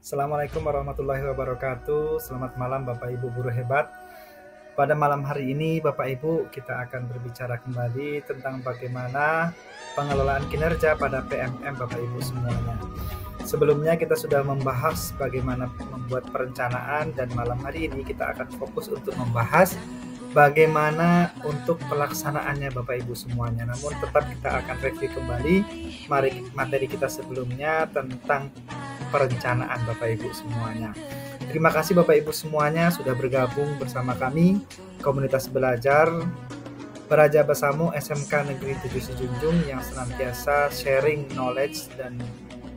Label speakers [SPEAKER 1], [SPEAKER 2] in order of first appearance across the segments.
[SPEAKER 1] Assalamualaikum warahmatullahi wabarakatuh. Selamat malam Bapak Ibu guru hebat. Pada malam hari ini Bapak Ibu kita akan berbicara kembali tentang bagaimana pengelolaan kinerja pada PMM Bapak Ibu semuanya. Sebelumnya kita sudah membahas bagaimana membuat perencanaan, dan malam hari ini kita akan fokus untuk membahas bagaimana untuk pelaksanaannya Bapak Ibu semuanya. Namun tetap kita akan review kembali materi kita sebelumnya tentang perencanaan Bapak Ibu semuanya. Terima kasih Bapak Ibu semuanya sudah bergabung bersama kami, komunitas belajar Beraja Besamu SMK Negeri 7 Sejunjung yang senantiasa sharing knowledge dan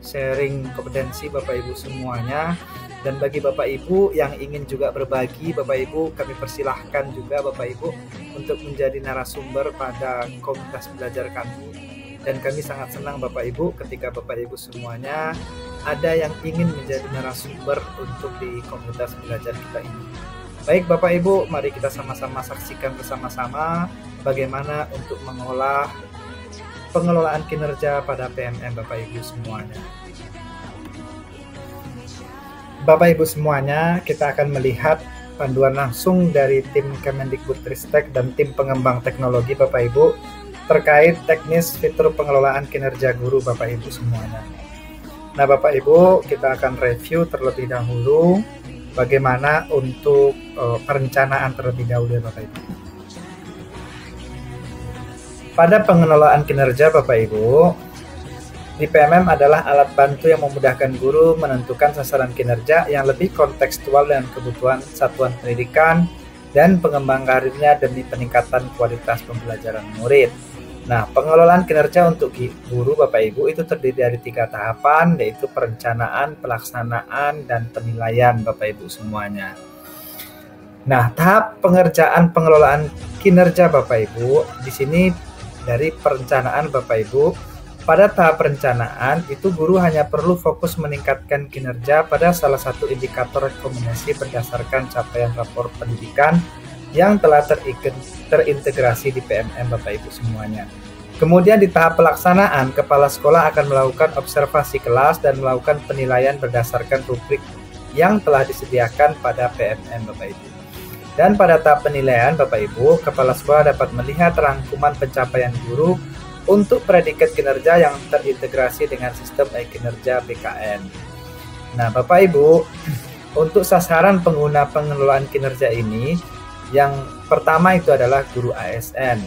[SPEAKER 1] sharing kompetensi Bapak Ibu semuanya. Dan bagi Bapak Ibu yang ingin juga berbagi, Bapak Ibu kami persilahkan juga Bapak Ibu untuk menjadi narasumber pada komunitas belajar kami. Dan kami sangat senang Bapak Ibu ketika Bapak Ibu semuanya ada yang ingin menjadi narasumber untuk di komunitas belajar kita ini. Baik Bapak Ibu, mari kita sama-sama saksikan bersama-sama bagaimana untuk mengolah pengelolaan kinerja pada PMM Bapak Ibu semuanya. Bapak Ibu semuanya, kita akan melihat panduan langsung dari tim Kemendikbudristek dan tim pengembang teknologi Bapak Ibu terkait teknis fitur pengelolaan kinerja guru Bapak Ibu semuanya. Nah Bapak Ibu, kita akan review terlebih dahulu bagaimana untuk perencanaan terlebih dahulu ya Bapak Ibu. Pada pengelolaan kinerja Bapak Ibu, di PMM adalah alat bantu yang memudahkan guru menentukan sasaran kinerja yang lebih kontekstual dengan kebutuhan satuan pendidikan dan pengembang karirnya demi peningkatan kualitas pembelajaran murid. Nah, pengelolaan kinerja untuk guru Bapak Ibu itu terdiri dari 3 tahapan, yaitu perencanaan, pelaksanaan, dan penilaian Bapak Ibu semuanya. Nah, tahap pengerjaan pengelolaan kinerja Bapak Ibu, di sini dari perencanaan Bapak Ibu, pada tahap perencanaan itu guru hanya perlu fokus meningkatkan kinerja pada salah satu indikator rekomendasi berdasarkan capaian rapor pendidikan yang telah terintegrasi di PMM Bapak Ibu semuanya. Kemudian di tahap pelaksanaan, kepala sekolah akan melakukan observasi kelas dan melakukan penilaian berdasarkan rubrik yang telah disediakan pada PMM Bapak Ibu. Dan pada tahap penilaian Bapak Ibu, kepala sekolah dapat melihat rangkuman pencapaian guru untuk predikat kinerja yang terintegrasi dengan sistem e-kinerja BKN. Nah Bapak Ibu, untuk sasaran pengguna pengelolaan kinerja ini, yang pertama itu adalah guru ASN.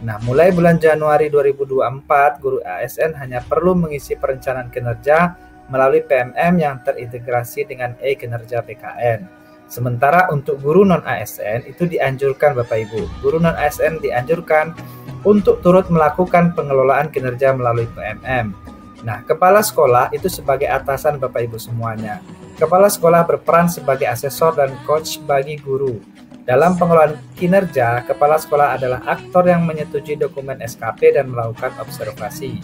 [SPEAKER 1] Nah, mulai bulan Januari 2024, guru ASN hanya perlu mengisi perencanaan kinerja melalui PMM yang terintegrasi dengan e-kinerja BKN. Sementara untuk guru non-ASN itu dianjurkan Bapak Ibu. Guru non-ASN dianjurkan untuk turut melakukan pengelolaan kinerja melalui PMM. Nah, kepala sekolah itu sebagai atasan Bapak Ibu semuanya. Kepala sekolah berperan sebagai asesor dan coach bagi guru. Dalam pengelolaan kinerja, kepala sekolah adalah aktor yang menyetujui dokumen SKP dan melakukan observasi.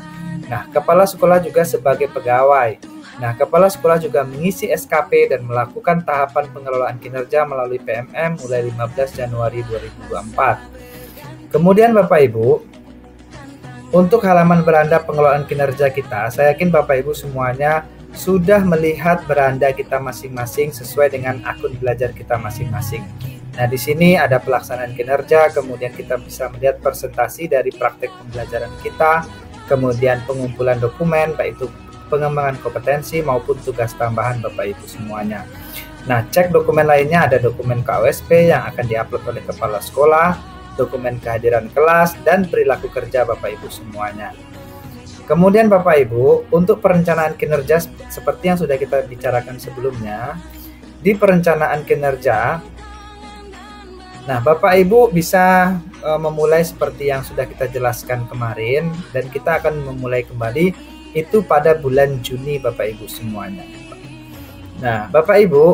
[SPEAKER 1] Nah, kepala sekolah juga sebagai pegawai. Nah, kepala sekolah juga mengisi SKP dan melakukan tahapan pengelolaan kinerja melalui PMM mulai 15 Januari 2024. Kemudian Bapak Ibu, untuk halaman beranda pengelolaan kinerja kita, saya yakin Bapak Ibu semuanya sudah melihat beranda kita masing-masing sesuai dengan akun belajar kita masing-masing. Nah, di sini ada pelaksanaan kinerja, kemudian kita bisa melihat presentasi dari praktek pembelajaran kita, kemudian pengumpulan dokumen, baik itu pengembangan kompetensi maupun tugas tambahan Bapak Ibu semuanya. Nah, cek dokumen lainnya ada dokumen KOSP yang akan diupload oleh kepala sekolah, dokumen kehadiran kelas, dan perilaku kerja Bapak Ibu semuanya. Kemudian Bapak Ibu, untuk perencanaan kinerja seperti yang sudah kita bicarakan sebelumnya, di perencanaan kinerja, nah Bapak Ibu bisa memulai seperti yang sudah kita jelaskan kemarin, dan kita akan memulai kembali itu pada bulan Juni Bapak Ibu semuanya. Nah Bapak Ibu,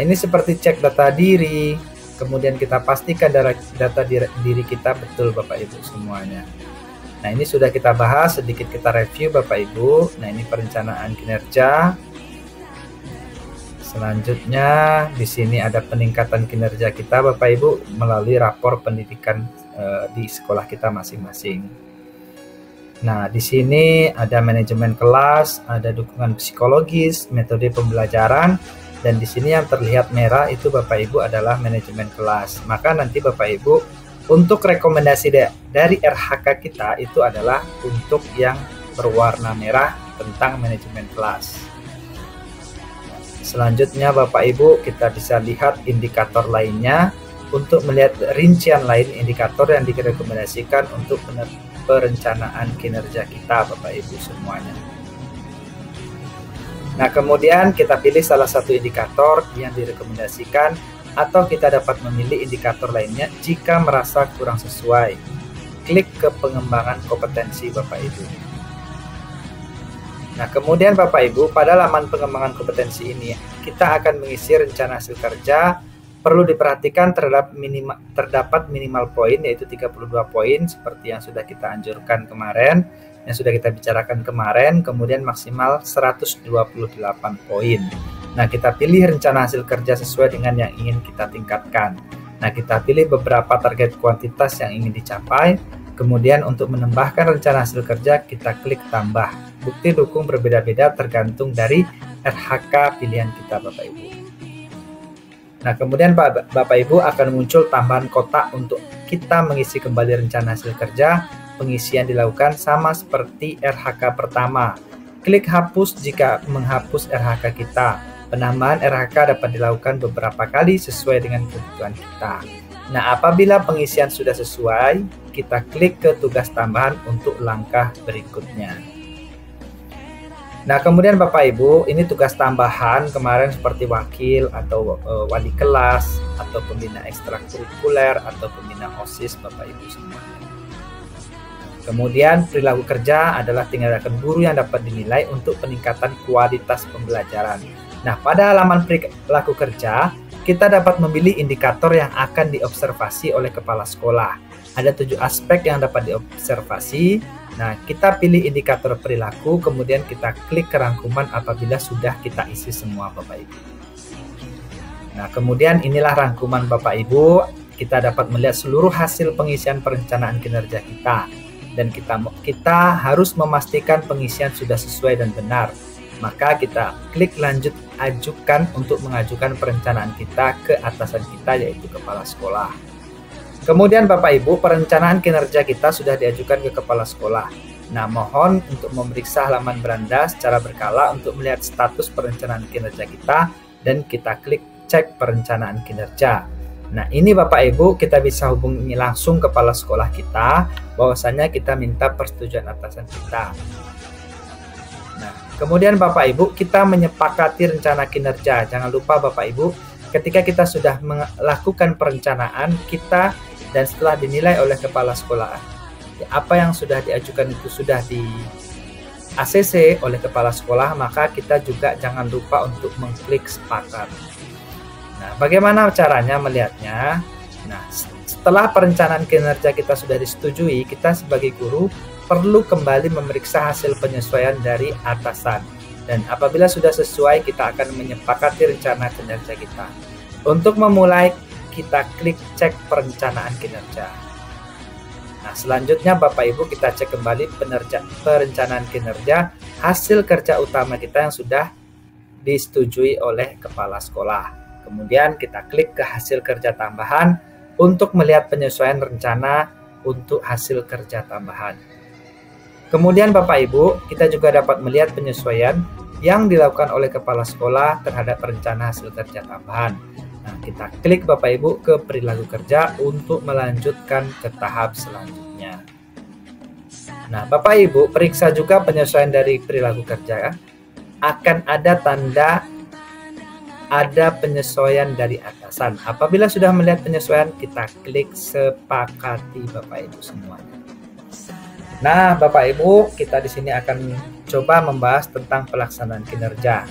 [SPEAKER 1] ini seperti cek data diri, kemudian kita pastikan data diri kita betul Bapak Ibu semuanya. Nah ini sudah kita bahas, sedikit kita review Bapak Ibu. Nah ini perencanaan kinerja. Selanjutnya di sini ada peningkatan kinerja kita Bapak Ibu melalui rapor pendidikan di sekolah kita masing-masing. Nah, di sini ada manajemen kelas, ada dukungan psikologis, metode pembelajaran, dan di sini yang terlihat merah itu Bapak Ibu adalah manajemen kelas. Maka nanti Bapak Ibu untuk rekomendasi dari RHK kita itu adalah untuk yang berwarna merah tentang manajemen kelas. Selanjutnya Bapak Ibu kita bisa lihat indikator lainnya untuk melihat rincian lain indikator yang direkomendasikan untuk perencanaan kinerja kita Bapak Ibu semuanya. Nah, kemudian kita pilih salah satu indikator yang direkomendasikan atau kita dapat memilih indikator lainnya jika merasa kurang sesuai. Klik ke pengembangan kompetensi Bapak Ibu. Nah, kemudian Bapak Ibu pada laman pengembangan kompetensi ini kita akan mengisi rencana hasil kerja. Perlu diperhatikan terdapat minimal poin yaitu 32 poin seperti yang sudah kita anjurkan kemarin, yang sudah kita bicarakan kemarin, kemudian maksimal 128 poin. Nah, kita pilih rencana hasil kerja sesuai dengan yang ingin kita tingkatkan. Nah, kita pilih beberapa target kuantitas yang ingin dicapai, kemudian untuk menambahkan rencana hasil kerja kita klik tambah. Bukti dukung berbeda-beda tergantung dari RHK pilihan kita Bapak Ibu. Nah, kemudian Bapak Ibu akan muncul tambahan kotak untuk kita mengisi kembali rencana hasil kerja. Pengisian dilakukan sama seperti RHK pertama. Klik hapus jika menghapus RHK kita. Penambahan RHK dapat dilakukan beberapa kali sesuai dengan kebutuhan kita. Nah, apabila pengisian sudah sesuai, kita klik ke tugas tambahan untuk langkah berikutnya. Nah, kemudian Bapak Ibu, ini tugas tambahan kemarin seperti wakil atau wali kelas atau pembina ekstrakurikuler atau pembina OSIS Bapak Ibu semua. Kemudian perilaku kerja adalah tindakan guru yang dapat dinilai untuk peningkatan kualitas pembelajaran. Nah, pada halaman perilaku kerja, kita dapat memilih indikator yang akan diobservasi oleh kepala sekolah. Ada 7 aspek yang dapat diobservasi. Nah, kita pilih indikator perilaku, kemudian kita klik ke rangkuman apabila sudah kita isi semua Bapak Ibu. Nah, kemudian inilah rangkuman Bapak Ibu. Kita dapat melihat seluruh hasil pengisian perencanaan kinerja kita. Dan kita harus memastikan pengisian sudah sesuai dan benar. Maka kita klik lanjut ajukan untuk mengajukan perencanaan kita ke atasan kita yaitu kepala sekolah. Kemudian Bapak Ibu, perencanaan kinerja kita sudah diajukan ke kepala sekolah. Nah, mohon untuk memeriksa halaman beranda secara berkala untuk melihat status perencanaan kinerja kita dan kita klik cek perencanaan kinerja. Nah, ini Bapak Ibu kita bisa hubungi langsung kepala sekolah kita bahwasanya kita minta persetujuan atasan kita. Nah, kemudian Bapak Ibu kita menyepakati rencana kinerja. Jangan lupa Bapak Ibu, ketika kita sudah melakukan perencanaan kita dan setelah dinilai oleh kepala sekolah, apa yang sudah diajukan itu sudah di ACC oleh kepala sekolah, maka kita juga jangan lupa untuk mengklik sepakat. Nah, bagaimana caranya melihatnya? Nah, setelah perencanaan kinerja kita sudah disetujui, kita sebagai guru perlu kembali memeriksa hasil penyesuaian dari atasan. Dan apabila sudah sesuai, kita akan menyepakati rencana kinerja kita. Untuk memulai, kita klik cek perencanaan kinerja. Nah, selanjutnya Bapak Ibu kita cek kembali perencanaan kinerja hasil kerja utama kita yang sudah disetujui oleh kepala sekolah. Kemudian kita klik ke hasil kerja tambahan untuk melihat penyesuaian rencana untuk hasil kerja tambahan. Kemudian Bapak Ibu kita juga dapat melihat penyesuaian yang dilakukan oleh kepala sekolah terhadap rencana hasil kerja tambahan. Nah, kita klik Bapak Ibu ke perilaku kerja untuk melanjutkan ke tahap selanjutnya. Nah, Bapak Ibu periksa juga penyesuaian dari perilaku kerja. Akan ada tanda ada penyesuaian dari atasan. Apabila sudah melihat penyesuaian, kita klik sepakati Bapak Ibu semuanya. Nah, Bapak Ibu, kita di sini akan coba membahas tentang pelaksanaan kinerja.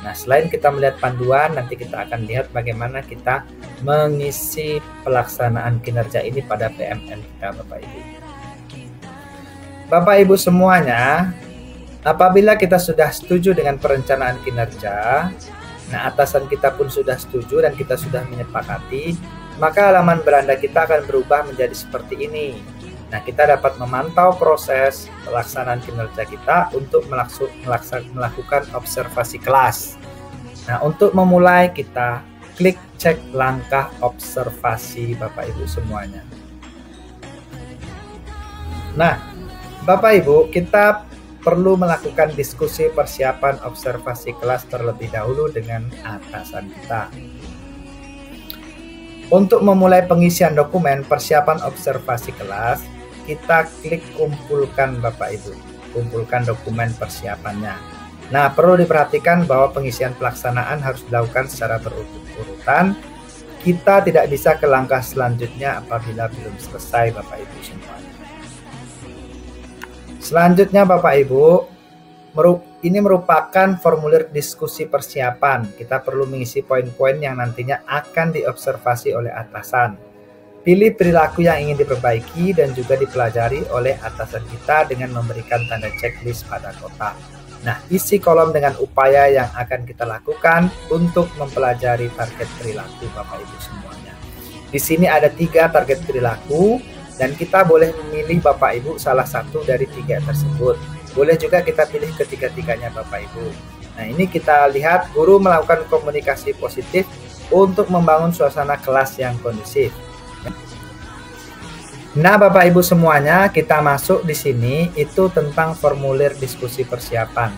[SPEAKER 1] Nah, selain kita melihat panduan, nanti kita akan lihat bagaimana kita mengisi pelaksanaan kinerja ini pada PMN kita, Bapak Ibu. Bapak Ibu semuanya, apabila kita sudah setuju dengan perencanaan kinerja, nah atasan kita pun sudah setuju dan kita sudah menyepakati, maka halaman beranda kita akan berubah menjadi seperti ini. Nah, kita dapat memantau proses pelaksanaan kinerja kita untuk melakukan observasi kelas. Nah, untuk memulai kita klik cek langkah observasi Bapak Ibu semuanya. Nah, Bapak Ibu, kita perlu melakukan diskusi persiapan observasi kelas terlebih dahulu dengan atasan kita. Untuk memulai pengisian dokumen persiapan observasi kelas, kita klik kumpulkan Bapak Ibu, kumpulkan dokumen persiapannya. Nah, perlu diperhatikan bahwa pengisian pelaksanaan harus dilakukan secara berurut-urutan. Kita tidak bisa ke langkah selanjutnya apabila belum selesai Bapak Ibu semuanya. Selanjutnya Bapak Ibu, ini merupakan formulir diskusi persiapan. Kita perlu mengisi poin-poin yang nantinya akan diobservasi oleh atasan. Pilih perilaku yang ingin diperbaiki dan juga dipelajari oleh atasan kita dengan memberikan tanda checklist pada kotak. Nah, isi kolom dengan upaya yang akan kita lakukan untuk mempelajari target perilaku Bapak Ibu semuanya. Di sini ada 3 target perilaku dan kita boleh memilih Bapak Ibu salah satu dari 3 tersebut. Boleh juga kita pilih ketiga-tiganya Bapak Ibu. Nah, ini kita lihat guru melakukan komunikasi positif untuk membangun suasana kelas yang kondusif. Nah, Bapak Ibu semuanya, kita masuk di sini itu tentang formulir diskusi persiapan.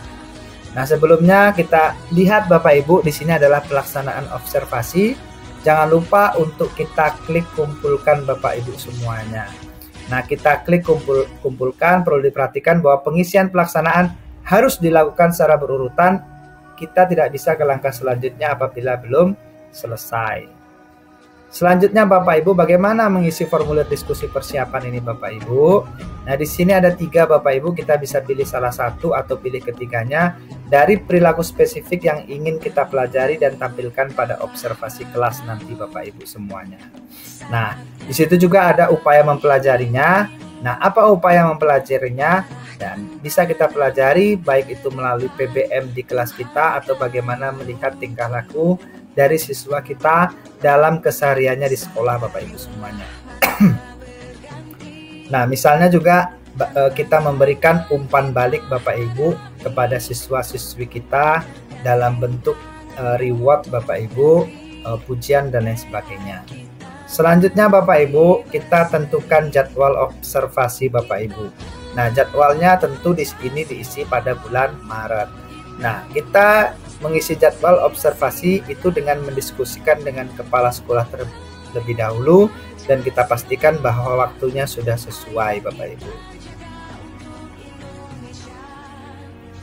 [SPEAKER 1] Nah, sebelumnya kita lihat Bapak Ibu di sini adalah pelaksanaan observasi. Jangan lupa untuk kita klik kumpulkan Bapak Ibu semuanya. Nah, kita klik kumpulkan, perlu diperhatikan bahwa pengisian pelaksanaan harus dilakukan secara berurutan. Kita tidak bisa ke langkah selanjutnya apabila belum selesai. Selanjutnya Bapak Ibu, bagaimana mengisi formulir diskusi persiapan ini Bapak Ibu? Nah, di sini ada 3 Bapak Ibu, kita bisa pilih salah satu atau pilih ketiganya dari perilaku spesifik yang ingin kita pelajari dan tampilkan pada observasi kelas nanti Bapak Ibu semuanya. Nah, di situ juga ada upaya mempelajarinya. Nah, apa upaya mempelajarinya? Dan bisa kita pelajari baik itu melalui PBM di kelas kita atau bagaimana melihat tingkah laku dari siswa kita dalam kesehariannya di sekolah Bapak Ibu semuanya. Nah, misalnya juga kita memberikan umpan balik Bapak Ibu kepada siswa-siswi kita dalam bentuk reward Bapak Ibu, pujian dan lain sebagainya. Selanjutnya Bapak Ibu, kita tentukan jadwal observasi Bapak Ibu. Nah, jadwalnya tentu di sini diisi pada bulan Maret. Nah, kita mengisi jadwal observasi itu dengan mendiskusikan dengan kepala sekolah terlebih dahulu dan kita pastikan bahwa waktunya sudah sesuai Bapak Ibu.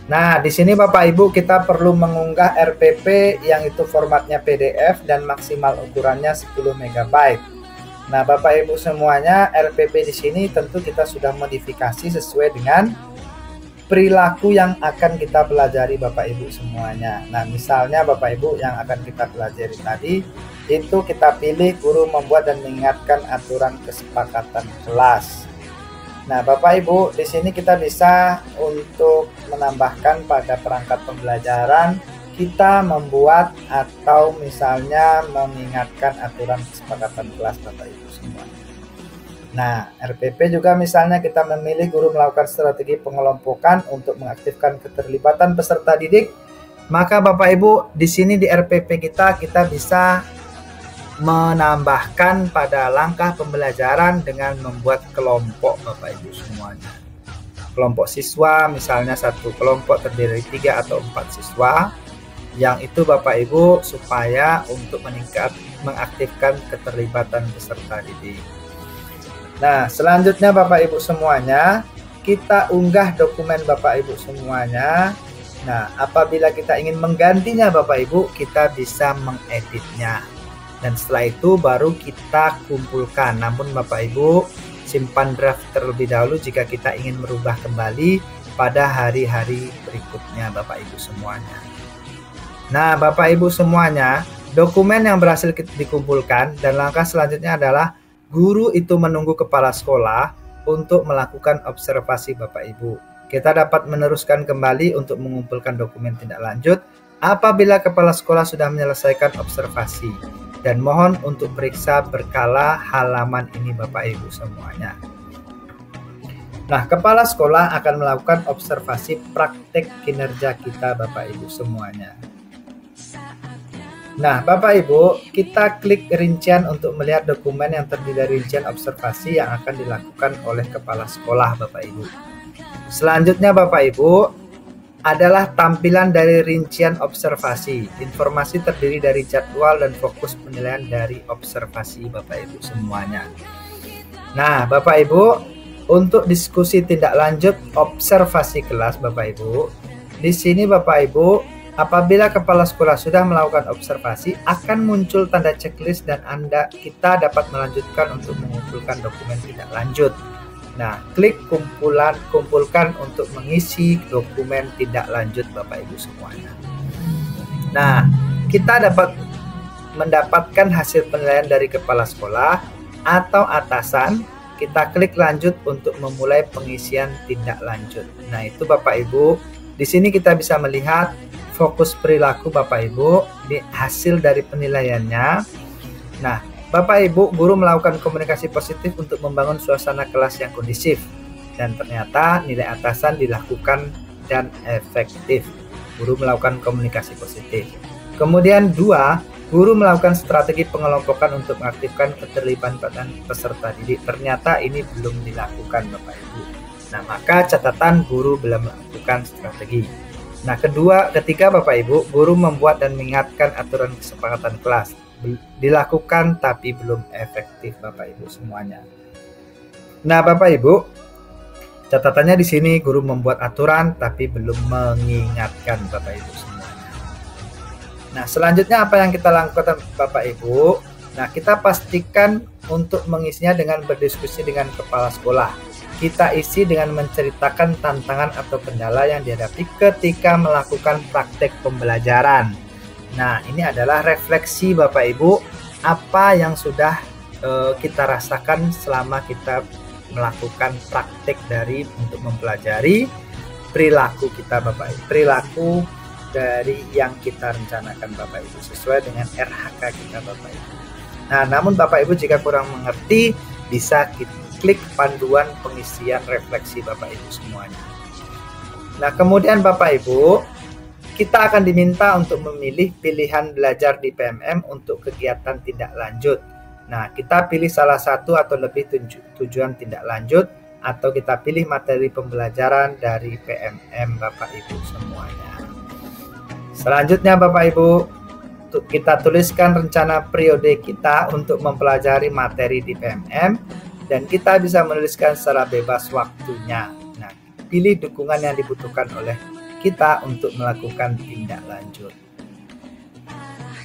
[SPEAKER 1] Nah, di sini Bapak Ibu kita perlu mengunggah RPP yang itu formatnya PDF dan maksimal ukurannya 10 MB. Nah, Bapak Ibu semuanya, RPP di sini tentu kita sudah modifikasi sesuai dengan perilaku yang akan kita pelajari Bapak Ibu semuanya. Nah, misalnya Bapak Ibu yang akan kita pelajari tadi itu kita pilih guru membuat dan mengingatkan aturan kesepakatan kelas. Nah, Bapak Ibu, di sini kita bisa untuk menambahkan pada perangkat pembelajaran kita membuat atau misalnya mengingatkan aturan kesepakatan kelas Bapak Ibu semuanya. Nah, RPP juga misalnya kita memilih guru melakukan strategi pengelompokan untuk mengaktifkan keterlibatan peserta didik. Maka Bapak Ibu, di sini di RPP kita bisa menambahkan pada langkah pembelajaran dengan membuat kelompok Bapak Ibu semuanya. Kelompok siswa misalnya satu kelompok terdiri dari 3 atau 4 siswa. Yang itu Bapak Ibu supaya untuk mengaktifkan keterlibatan peserta didik. Nah, selanjutnya Bapak Ibu semuanya, kita unggah dokumen Bapak Ibu semuanya. Nah, apabila kita ingin menggantinya Bapak Ibu, kita bisa mengeditnya. Dan setelah itu baru kita kumpulkan. Namun Bapak Ibu, simpan draft terlebih dahulu jika kita ingin merubah kembali pada hari-hari berikutnya Bapak Ibu semuanya. Nah, Bapak Ibu semuanya, dokumen yang berhasil dikumpulkan dan langkah selanjutnya adalah guru itu menunggu kepala sekolah untuk melakukan observasi Bapak Ibu. Kita dapat meneruskan kembali untuk mengumpulkan dokumen tindak lanjut apabila kepala sekolah sudah menyelesaikan observasi. Dan mohon untuk periksa berkala halaman ini Bapak Ibu semuanya. Nah, kepala sekolah akan melakukan observasi praktek kinerja kita Bapak Ibu semuanya. Nah, Bapak Ibu, kita klik rincian untuk melihat dokumen yang terdiri dari rincian observasi yang akan dilakukan oleh kepala sekolah Bapak Ibu. Selanjutnya Bapak Ibu adalah tampilan dari rincian observasi. Informasi terdiri dari jadwal dan fokus penilaian dari observasi Bapak Ibu semuanya. Nah, Bapak Ibu, untuk diskusi tindak lanjut observasi kelas Bapak Ibu, di sini Bapak Ibu, apabila kepala sekolah sudah melakukan observasi, akan muncul tanda checklist dan kita dapat melanjutkan untuk mengumpulkan dokumen tindak lanjut. Nah, klik kumpulkan untuk mengisi dokumen tindak lanjut Bapak Ibu semuanya. Nah, kita dapat mendapatkan hasil penilaian dari kepala sekolah atau atasan. Kita klik lanjut untuk memulai pengisian tindak lanjut. Nah, itu Bapak Ibu. Di sini kita bisa melihat fokus perilaku Bapak Ibu di hasil dari penilaiannya. Nah, Bapak Ibu, guru melakukan komunikasi positif untuk membangun suasana kelas yang kondusif. Dan ternyata nilai atasan dilakukan dan efektif. Guru melakukan komunikasi positif. Kemudian 2, guru melakukan strategi pengelompokan untuk mengaktifkan keterlibatan peserta didik. Ternyata ini belum dilakukan Bapak Ibu. Nah, maka catatan guru belum melakukan strategi. Nah, ketiga Bapak Ibu, guru membuat dan mengingatkan aturan kesepakatan kelas. Dilakukan tapi belum efektif Bapak Ibu semuanya. Nah, Bapak Ibu, catatannya di sini guru membuat aturan tapi belum mengingatkan Bapak Ibu semuanya. Nah, selanjutnya apa yang kita lakukan Bapak Ibu? Nah, kita pastikan untuk mengisinya dengan berdiskusi dengan kepala sekolah. Kita isi dengan menceritakan tantangan atau kendala yang dihadapi ketika melakukan praktek pembelajaran. Nah, ini adalah refleksi Bapak Ibu apa yang sudah kita rasakan selama kita melakukan praktek untuk mempelajari perilaku kita Bapak Ibu. Perilaku dari yang kita rencanakan Bapak Ibu sesuai dengan RHK kita Bapak Ibu. Nah, namun Bapak Ibu jika kurang mengerti bisa klik panduan pengisian refleksi Bapak Ibu semuanya. Nah, kemudian Bapak Ibu, kita akan diminta untuk memilih pilihan belajar di PMM untuk kegiatan tindak lanjut. Nah, kita pilih salah satu atau lebih tujuan tindak lanjut atau kita pilih materi pembelajaran dari PMM Bapak Ibu semuanya. Selanjutnya Bapak Ibu, kita tuliskan rencana periode kita untuk mempelajari materi di PMM dan kita bisa menuliskan secara bebas waktunya. Nah, pilih dukungan yang dibutuhkan oleh kita untuk melakukan tindak lanjut.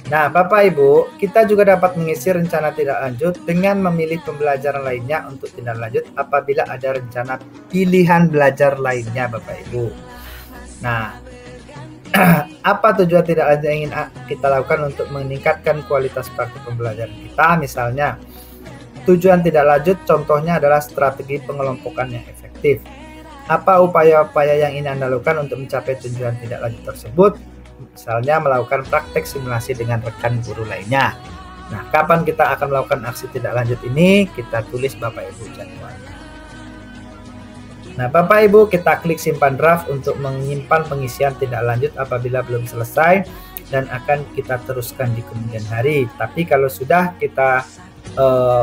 [SPEAKER 1] Nah, Bapak Ibu, kita juga dapat mengisi rencana tindak lanjut dengan memilih pembelajaran lainnya untuk tindak lanjut apabila ada rencana pilihan belajar lainnya Bapak Ibu. Nah, apa tujuan tindak lanjut yang ingin kita lakukan untuk meningkatkan kualitas praktik pembelajaran kita? Misalnya, tujuan tindak lanjut contohnya adalah strategi pengelompokan yang efektif. Apa upaya-upaya yang ingin Anda lakukan untuk mencapai tujuan tindak lanjut tersebut? Misalnya, melakukan praktek simulasi dengan rekan guru lainnya. Nah, kapan kita akan melakukan aksi tindak lanjut ini? Kita tulis Bapak Ibu jadwalnya. Nah, Bapak Ibu, kita klik simpan draft untuk menyimpan pengisian tindak lanjut apabila belum selesai dan akan kita teruskan di kemudian hari. Tapi kalau sudah kita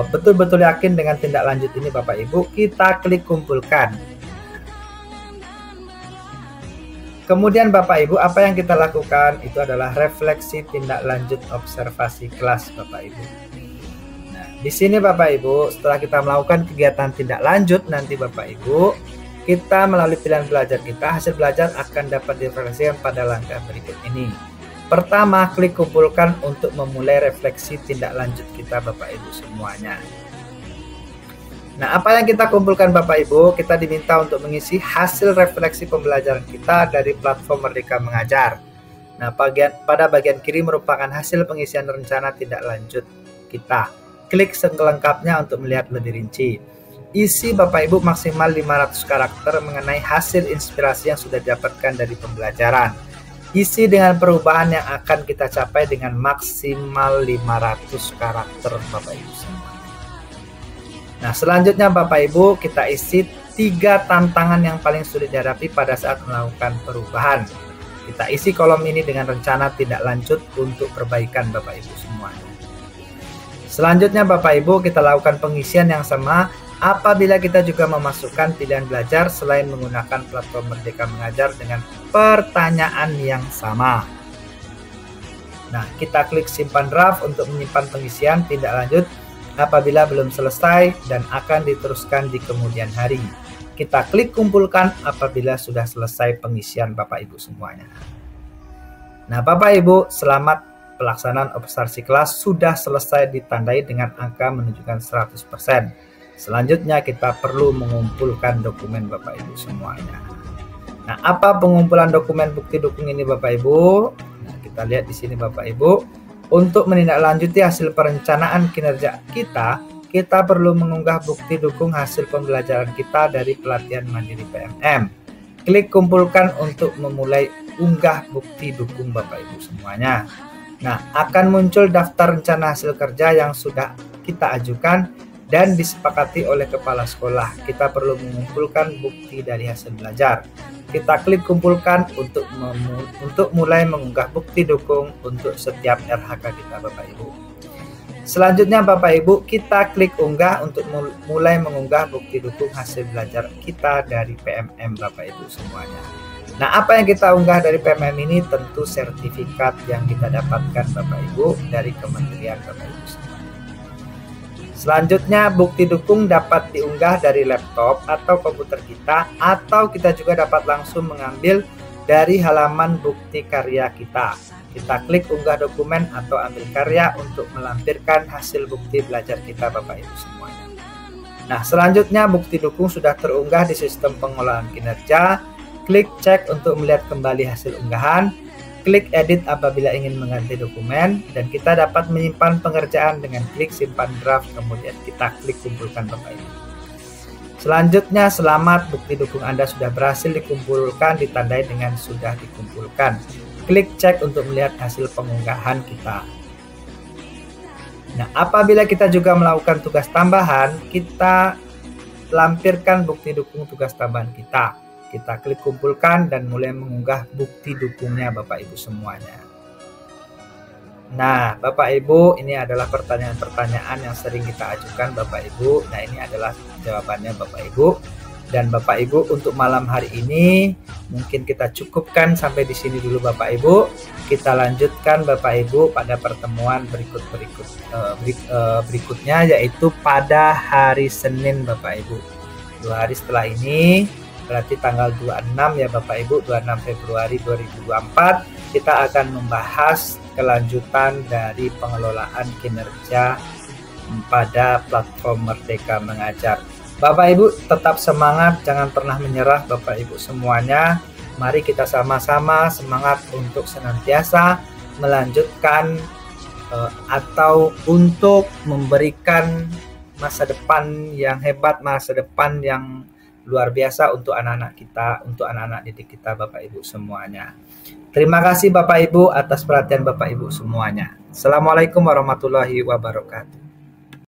[SPEAKER 1] betul-betul yakin dengan tindak lanjut ini Bapak Ibu, kita klik kumpulkan. Kemudian Bapak Ibu, apa yang kita lakukan itu adalah refleksi tindak lanjut observasi kelas Bapak Ibu. Nah, di sini Bapak Ibu, setelah kita melakukan kegiatan tindak lanjut nanti Bapak Ibu, kita melalui pilihan belajar kita, hasil belajar akan dapat direfleksikan pada langkah berikut ini. Pertama, klik kumpulkan untuk memulai refleksi tindak lanjut kita Bapak Ibu semuanya. Nah, apa yang kita kumpulkan Bapak Ibu? Kita diminta untuk mengisi hasil refleksi pembelajaran kita dari platform Merdeka Mengajar. Nah, pada bagian kiri merupakan hasil pengisian rencana tindak lanjut kita. Klik selengkapnya untuk melihat lebih rinci. Isi Bapak Ibu maksimal 500 karakter mengenai hasil inspirasi yang sudah didapatkan dari pembelajaran. Isi dengan perubahan yang akan kita capai dengan maksimal 500 karakter Bapak Ibu semua. Nah, selanjutnya Bapak Ibu kita isi 3 tantangan yang paling sulit dihadapi pada saat melakukan perubahan. Kita isi kolom ini dengan rencana tindak lanjut untuk perbaikan Bapak Ibu semuanya. Selanjutnya Bapak Ibu, kita lakukan pengisian yang sama apabila kita juga memasukkan pilihan belajar selain menggunakan platform Merdeka Mengajar dengan pertanyaan yang sama. Nah, kita klik simpan draft untuk menyimpan pengisian tindak lanjut apabila belum selesai dan akan diteruskan di kemudian hari. Kita klik kumpulkan apabila sudah selesai pengisian Bapak Ibu semuanya. Nah, Bapak Ibu, selamat pelaksanaan observasi kelas sudah selesai ditandai dengan angka menunjukkan 100%. Selanjutnya kita perlu mengumpulkan dokumen Bapak Ibu semuanya. Nah, apa pengumpulan dokumen bukti dukung ini Bapak Ibu? Nah, kita lihat di sini Bapak Ibu. Untuk menindaklanjuti hasil perencanaan kinerja kita perlu mengunggah bukti dukung hasil pembelajaran kita dari pelatihan mandiri PMM. Klik kumpulkan untuk memulai unggah bukti dukung Bapak Ibu semuanya. Nah, akan muncul daftar rencana hasil kerja yang sudah kita ajukan dan disepakati oleh kepala sekolah. Kita perlu mengumpulkan bukti dari hasil belajar. Kita klik kumpulkan untuk mulai mengunggah bukti dukung untuk setiap RHK kita Bapak Ibu. Selanjutnya Bapak Ibu, kita klik unggah untuk mulai mengunggah bukti dukung hasil belajar kita dari PMM Bapak Ibu semuanya. Nah, apa yang kita unggah dari PMM ini tentu sertifikat yang kita dapatkan Bapak Ibu dari Kementerian Bapak Ibu semuanya. Selanjutnya, bukti dukung dapat diunggah dari laptop atau komputer kita, atau kita juga dapat langsung mengambil dari halaman bukti karya kita. Kita klik unggah dokumen atau ambil karya untuk melampirkan hasil bukti belajar kita Bapak Ibu semuanya. Nah, selanjutnya bukti dukung sudah terunggah di sistem pengelolaan kinerja. Klik cek untuk melihat kembali hasil unggahan. Klik edit apabila ingin mengganti dokumen. Dan kita dapat menyimpan pengerjaan dengan klik simpan draft. Kemudian kita klik kumpulkan Bapak Ibu. Selanjutnya, selamat, bukti dukung Anda sudah berhasil dikumpulkan, ditandai dengan sudah dikumpulkan. Klik cek untuk melihat hasil pengunggahan kita. Nah, apabila kita juga melakukan tugas tambahan, kita lampirkan bukti dukung tugas tambahan kita. Kita klik kumpulkan dan mulai mengunggah bukti dukungnya Bapak Ibu semuanya. Nah, Bapak Ibu, ini adalah pertanyaan-pertanyaan yang sering kita ajukan Bapak Ibu. Nah, ini adalah jawabannya Bapak Ibu. Dan Bapak Ibu, untuk malam hari ini mungkin kita cukupkan sampai di sini dulu Bapak Ibu. Kita lanjutkan Bapak Ibu pada pertemuan berikutnya, yaitu pada hari Senin Bapak Ibu. 2 hari setelah ini, berarti tanggal 26 ya Bapak Ibu, 26 Februari 2024, kita akan membahas kelanjutan dari pengelolaan kinerja pada platform Merdeka Mengajar. Bapak Ibu tetap semangat, jangan pernah menyerah Bapak Ibu semuanya. Mari kita sama-sama semangat untuk senantiasa melanjutkan atau untuk memberikan masa depan yang hebat, masa depan yang luar biasa untuk anak-anak kita, untuk anak-anak didik kita Bapak Ibu semuanya. Terima kasih Bapak Ibu atas perhatian Bapak Ibu semuanya. Assalamualaikum warahmatullahi wabarakatuh.